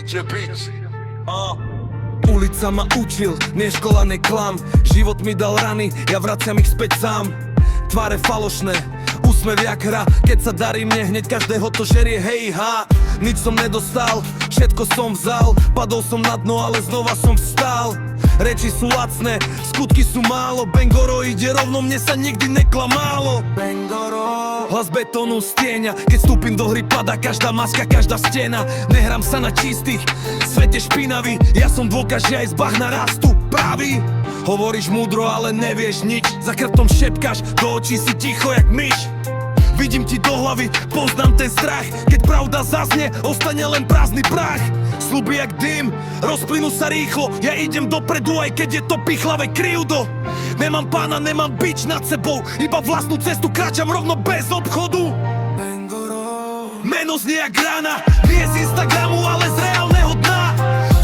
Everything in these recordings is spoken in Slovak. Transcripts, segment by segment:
že bič. Ulica ma učil, nie škola, ne klam. Život mi dal rany, ja vraciam ich späť sám. Tváre falošné, úsmev jak hra. Keď sa darí mne, hneď každého to žerie, hej ha. Nič som nedostal, všetko som vzal. Padol som na dno, ale znova som vstal. Reči sú lacné, skutky sú málo. Bangoro ide rovno, mne sa nikdy neklamálo. Bangoro, hlas betónu stieňa. Keď vstúpim do hry, pada každá maska, každá stena. Nehrám sa na čistých, svete špinavý. Ja som dôkaz, že aj z bahna rastu pravý. Hovoríš múdro, ale nevieš nič. Za chrbtom šepkáš, do očí si ticho jak myš. Vidím ti do hlavy, poznám ten strach. Keď pravda zaznie, ostane len prázdny prach. Sľuby jak dym, rozplynú sa rýchlo. Ja idem dopredu, aj keď je to pichlavé krivdo. Nemám pána, nemám bič nad sebou. Iba vlastnú cestu kráčam rovno bez obchodu. Meno znie jak rána, nie z Instagramu, ale z reálneho dna.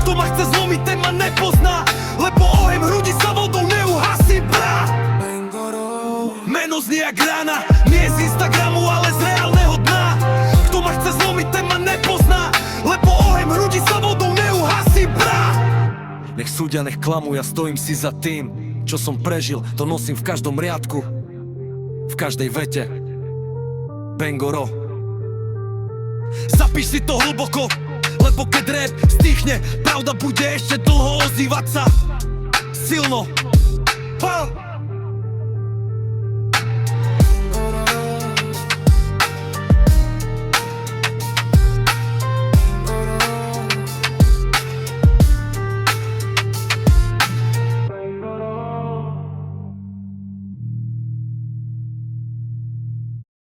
Kto ma chce zlomiť, ten ma nepozná, lebo oheň v hrudi sa vodou neuhasí, brá. Meno znie jak rána, nie z Instagramu, ale z reálneho dna. Kto ma chce zlomiť, ten ma nepozná, lebo oheň v hrudi sa vodou neuhasí, brá. Nech súdia, nech klamú, ja stojím si za tým. Čo som prežil, to nosím v každom riadku, v každej vete. Bangoro. Zapíš si to hlboko, lebo keď rap stichne, pravda bude ešte dlho ozývať sa silno.